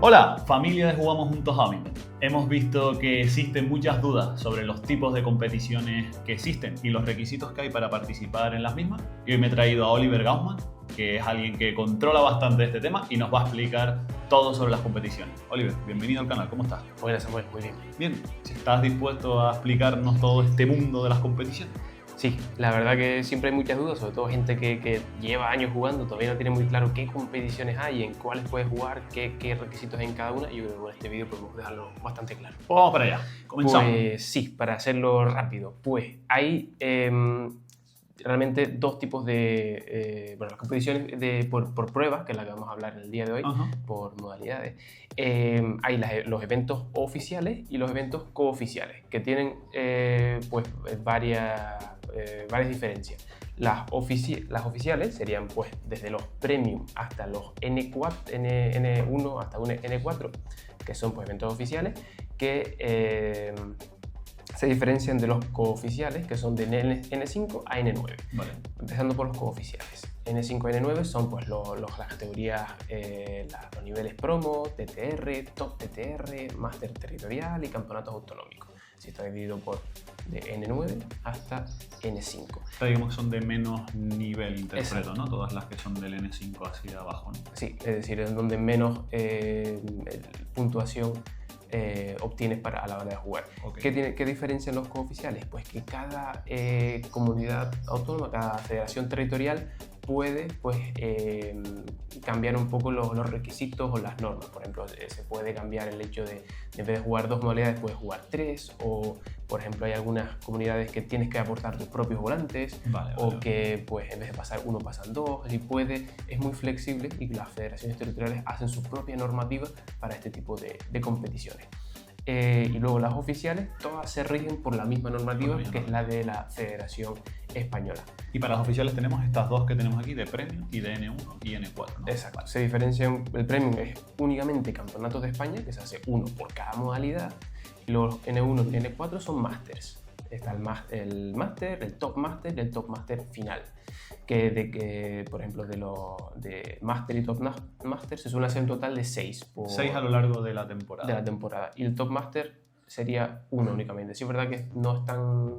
Hola, familia de Jugamos Juntos Hamilton. Hemos visto que existen muchas dudas sobre los tipos de competiciones que existen y los requisitos que hay para participar en las mismas. Y hoy me he traído a Oliver Gaussman, que es alguien que controla bastante este tema y nos va a explicar todo sobre las competiciones. Oliver, bienvenido al canal, ¿cómo estás? Buenas, Samuel, muy bien. Bien, si estás dispuesto a explicarnos todo este mundo de las competiciones. Sí, la verdad que siempre hay muchas dudas, sobre todo gente que lleva años jugando, todavía no tiene muy claro qué competiciones hay, en cuáles puedes jugar, qué requisitos hay en cada una, y yo creo que con este vídeo podemos dejarlo bastante claro. Pues vamos para allá, comenzamos. Pues sí, para hacerlo rápido, pues hay realmente dos tipos de, las competiciones por pruebas, que es la que vamos a hablar en el día de hoy, por modalidades. Hay los eventos oficiales y los eventos cooficiales, que tienen pues varias diferencias. Las oficiales serían pues desde los Premium hasta los N1 hasta un N4, que son pues eventos oficiales que se diferencian de los cooficiales, que son de N5 a N9. Vale. Empezando por los cooficiales. N5 a N9 son pues las categorías, los niveles promo, TTR, top TTR, máster territorial y campeonatos autonómicos. Así está dividido por de N9 hasta N5. Digamos que son de menos nivel, interpreto, Exacto. ¿no? Todas las que son del N5 hacia abajo, ¿no? Sí, es decir, es donde menos puntuación obtienes a la hora de jugar. Okay. ¿Qué diferencian los cooficiales? Pues que cada comunidad autónoma, cada federación territorial puede pues, cambiar un poco los requisitos o las normas. Por ejemplo, se puede cambiar el hecho de en vez de jugar 2 modalidades, puedes jugar 3, o por ejemplo hay algunas comunidades que tienes que aportar tus propios volantes, o que pues, en vez de pasar 1 pasan 2, es muy flexible y las federaciones territoriales hacen su propia normativa para este tipo de competiciones. Y luego las oficiales, todas se rigen por la misma normativa, que es la de la Federación Española. Y para las oficiales tenemos estas dos que tenemos aquí, de Premium y de N1 y N4, ¿no? Exacto. Vale. Se diferencian, el Premium es únicamente campeonatos de España, que se hace uno por cada modalidad, y los N1 y N4 son Masters. Está el Master, el Top Master y el Top Master final. Que por ejemplo, de Master y Top Master se suele hacer un total de 6. 6 a lo largo de la temporada. Y el Top Master sería 1 únicamente. Sí, es verdad que no es tan...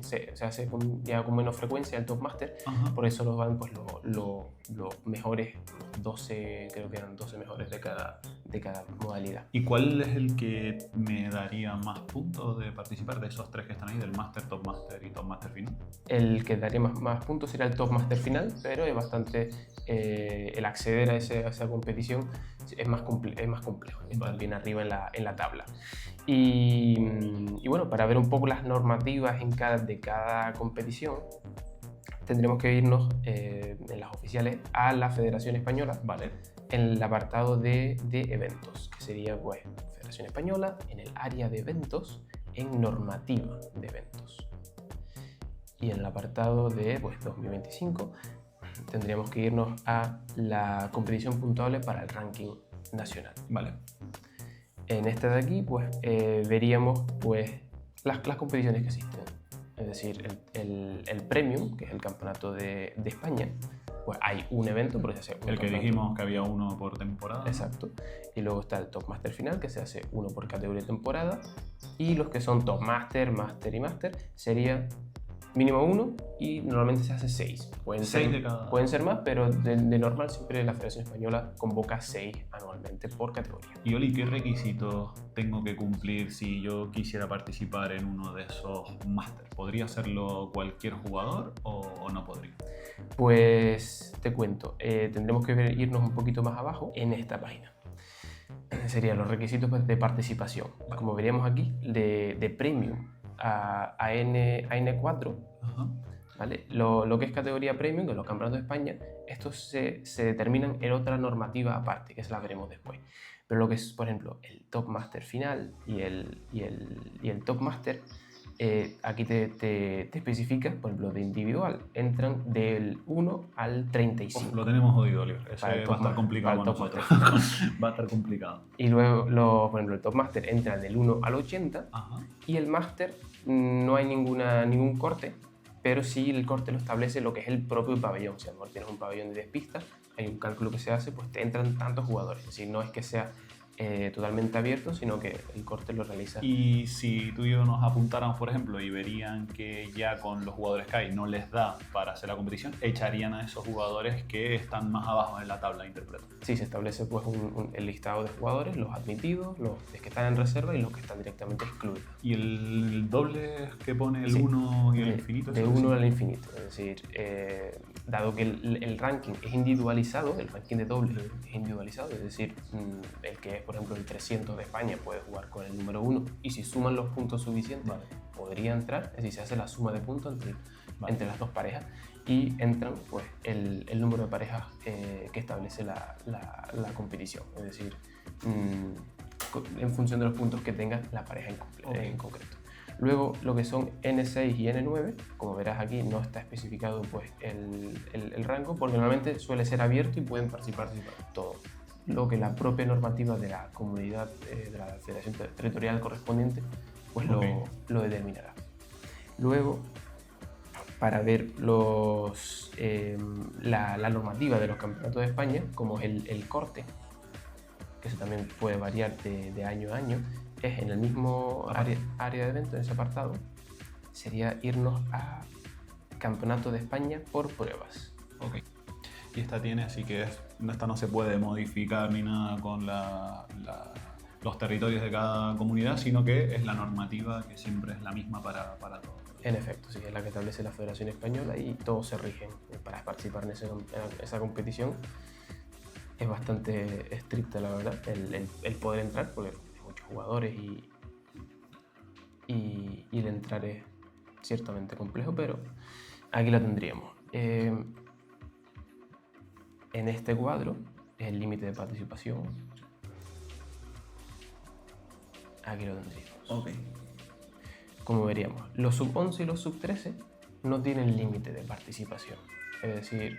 Se hace ya con menos frecuencia el Top Master, por eso los van pues, los mejores, 12, creo que eran 12 mejores de cada modalidad. ¿Y cuál es el que me daría más puntos de participar de esos 3 que están ahí, del Master, Top Master y Top Master final? El que daría más puntos sería el Top Master final, pero es bastante... el acceder a esa competición es más complejo, está bien arriba en la tabla. Y bueno, para ver un poco las normativas de cada competición, tendremos que irnos en las oficiales a la Federación Española, vale, en el apartado de eventos, que sería pues Federación Española, en el área de eventos, en normativa de eventos. Y en el apartado de pues, 2025 tendríamos que irnos a la competición puntuable para el ranking nacional. Vale. En esta de aquí pues, veríamos pues, las competiciones que existen. Es decir, el Premium, que es el campeonato de España, pues hay un evento, porque se hace el que dijimos que había uno por temporada. Exacto. Y luego está el Top Master final, que se hace uno por categoría de temporada. Y los que son Top Master, Master y Master sería mínimo 1 y normalmente se hace 6. Pueden ser más, pero de normal siempre la Federación Española convoca 6 anualmente por categoría. Y Oli, ¿qué requisitos tengo que cumplir si yo quisiera participar en uno de esos Masters? ¿Podría hacerlo cualquier jugador o no podría? Pues te cuento, tendremos que irnos un poquito más abajo en esta página. Serían los requisitos de participación. Como veríamos aquí, de Premium a N4, ¿vale? Lo que es categoría Premium, que los campeonatos de España, estos se determinan en otra normativa aparte, que se la veremos después. Pero lo que es, por ejemplo, el Top Master final y el Top Master, aquí te especifica, por ejemplo, de individual, entran del 1 al 35. Lo tenemos jodido, Oliver. Eso va a estar complicado para nosotros. Va a estar complicado. Y luego, por ejemplo, el Top Master entra del 1 al 80. Y el Master no hay ningún corte, pero sí el corte lo establece lo que es el propio pabellón. Si a lo mejor tienes un pabellón de 10 pistas, hay un cálculo que se hace, pues te entran tantos jugadores. Es decir, no es que sea totalmente abierto, sino que el corte lo realiza. Y si tú y yo nos apuntáramos, por ejemplo, y verían que ya con los jugadores que hay no les da para hacer la competición, echarían a esos jugadores que están más abajo en la tabla de interpreto. Sí, se establece pues el listado de jugadores, los admitidos, los que están en reserva y los que están directamente excluidos. ¿Y el doble que pone el 1 y el infinito? De 1 al infinito, es decir, dado que el ranking es individualizado, el ranking de doble es individualizado, es decir, el que es, por ejemplo, el 300 de España puede jugar con el número 1 y si suman los puntos suficientes podría entrar, es decir, se hace la suma de puntos entre las dos parejas y entran pues el número de parejas que establece la competición, es decir, en función de los puntos que tenga la pareja en concreto. Luego, lo que son N6 y N9, como verás aquí, no está especificado pues, el rango, porque normalmente suele ser abierto y pueden participar todos. Lo que la propia normativa de la comunidad, de la federación territorial correspondiente, pues lo determinará. Luego, para ver la normativa de los campeonatos de España, como es el corte, que eso también puede variar de año a año, es en el mismo área de evento, en ese apartado, sería irnos a Campeonato de España por pruebas. Ok. Y esta tiene, así que esta no se puede modificar ni nada con los territorios de cada comunidad, sino que es la normativa que siempre es la misma para todos. En efecto, sí, es la que establece la Federación Española y todos se rigen para participar en esa competición. Es bastante estricta, la verdad, el poder entrar, porque jugadores y el entrar es ciertamente complejo, pero aquí lo tendríamos. En este cuadro es el límite de participación. Aquí lo tendríamos. Ok. Como veríamos, los sub-11 y los sub-13 no tienen límite de participación. Es decir,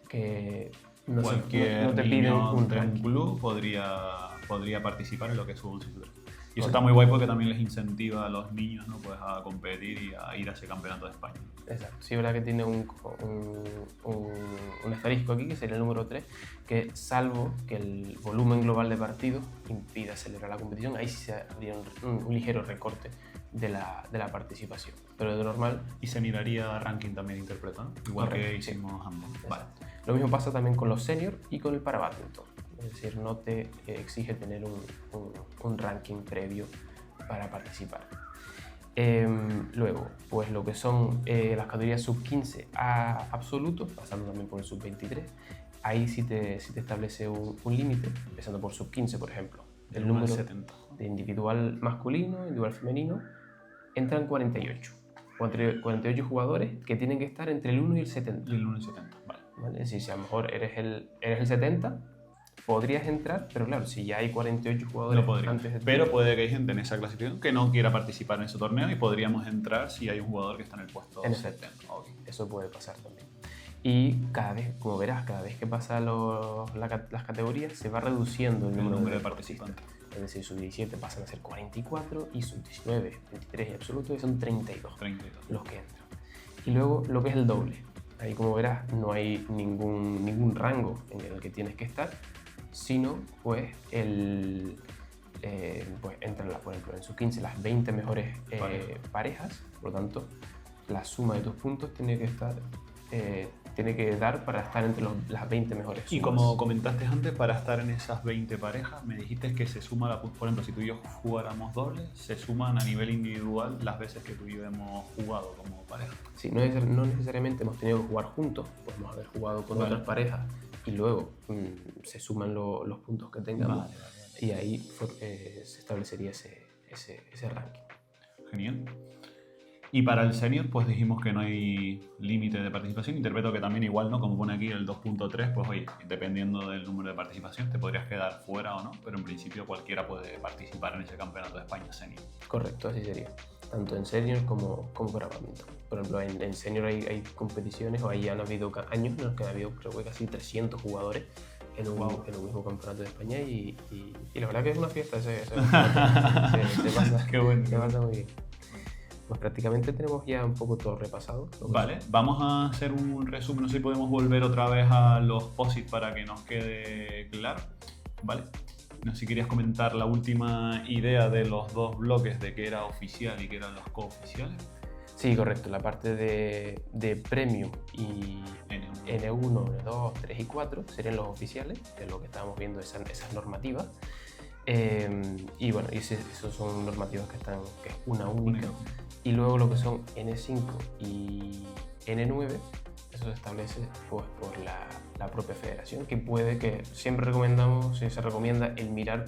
que no te piden un club podría participar en lo que es sub-11 y sub-13. Y eso está muy guay porque también les incentiva a los niños, ¿no? Pues a competir y a ir a ese campeonato de España. Exacto. Sí, es verdad que tiene un asterisco aquí, que sería el número 3, que salvo que el volumen global de partidos impida acelerar la competición, ahí sí se haría un ligero recorte de la participación. Pero de normal... Y se miraría ranking también interpreto, ¿no? Igual correcto, que hicimos ambos. Vale. Lo mismo pasa también con los seniors y con el para badminton. Es decir, no te exige tener un ranking previo para participar. Luego, pues lo que son las categorías sub-15 a absoluto, pasando también por el sub-23, ahí sí te establece un límite, empezando por sub-15, por ejemplo. El número 70. De individual masculino, individual femenino, entran 48 jugadores que tienen que estar entre el 1 y el 70. Y el 1 y el 70, vale. Es decir, si a lo mejor eres el 70, podrías entrar, pero claro, si ya hay 48 jugadores antes de... Pero puede que hay gente en esa clasificación que no quiera participar en ese torneo y podríamos entrar si hay un jugador que está en el puesto 70. Okay. Eso puede pasar también. Y cada vez, como verás, cada vez que pasan las categorías se va reduciendo el número de participantes. Es decir, sub-17 pasan a ser 44 y sub-19, 23 y absoluto, y son 32 los que entran. Y luego lo que es el doble. Ahí, como verás, no hay ningún rango en el que tienes que estar, sino pues pues entran, por ejemplo, en sub-15 las 20 mejores parejas, por lo tanto, la suma de tus puntos tiene que dar para estar entre las 20 mejores sumas. Y como comentaste antes, para estar en esas 20 parejas, me dijiste que se suma, por ejemplo, si tú y yo jugáramos doble, se suman a nivel individual las veces que tú y yo hemos jugado como pareja. Sí, no necesariamente hemos tenido que jugar juntos, podemos haber jugado con otras parejas y luego se suman los puntos que tengamos y ahí se establecería ese ranking. Genial. Y para el senior, pues dijimos que no hay límite de participación. Interpreto que también igual, ¿no? Como pone aquí el 2.3, pues oye, dependiendo del número de participación, te podrías quedar fuera o no, pero en principio cualquiera puede participar en ese campeonato de España senior. Correcto, así sería. Tanto en senior como para badminton. Por ejemplo, en senior hay competiciones, o ahí han habido años en los que ha habido, creo que casi 300 jugadores en un mismo campeonato de España y la verdad que es una fiesta se pasa, Qué bueno. Se pasa muy bien. Pues prácticamente tenemos ya un poco todo repasado. Vale, vamos a hacer un resumen, no sé si podemos volver otra vez a los posits para que nos quede claro, ¿vale? No sé si querías comentar la última idea de los dos bloques de qué era oficial y qué eran los cooficiales. Sí, correcto. La parte de Premium y N1, N2, 3 y 4 serían los oficiales, que es lo que estábamos viendo, esas normativas. Y bueno, esos son normativas que es una única. Y luego lo que son N5 y N9, eso se establece pues, por la propia federación, que siempre se recomienda el mirar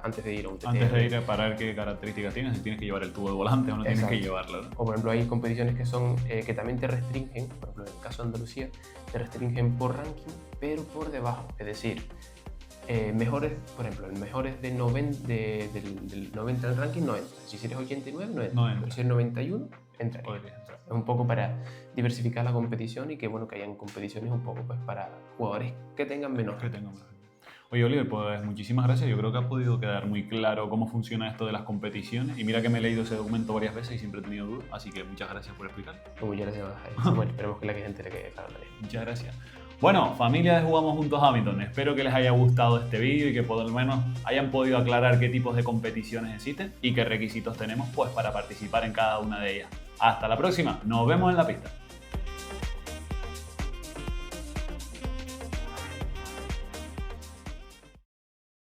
antes de ir a un TT. Antes de ir para ver qué características tienes, si tienes que llevar el tubo de volante o no tienes que llevarlo, ¿no? O por ejemplo hay competiciones que también te restringen, por ejemplo en el caso de Andalucía, te restringen por ranking, pero por debajo, es decir, mejores, por ejemplo, el mejor es del 90 del ranking no entra. Si eres 89 no entra. Pero si eres 91 entra. Es un poco para diversificar la competición y que hayan competiciones un poco pues para jugadores que tengan menos. Oye, Oliver, pues muchísimas gracias. Yo creo que ha podido quedar muy claro cómo funciona esto de las competiciones. Y mira que me he leído ese documento varias veces y siempre he tenido dudas. Así que muchas gracias por explicar. Pues muchas gracias, Samuel. Esperemos que la gente le quede claro también. Muchas gracias. Bueno, familia de Jugamos Juntos Hamilton, espero que les haya gustado este vídeo y que por lo menos hayan podido aclarar qué tipos de competiciones existen y qué requisitos tenemos pues, para participar en cada una de ellas. Hasta la próxima, nos vemos en la pista.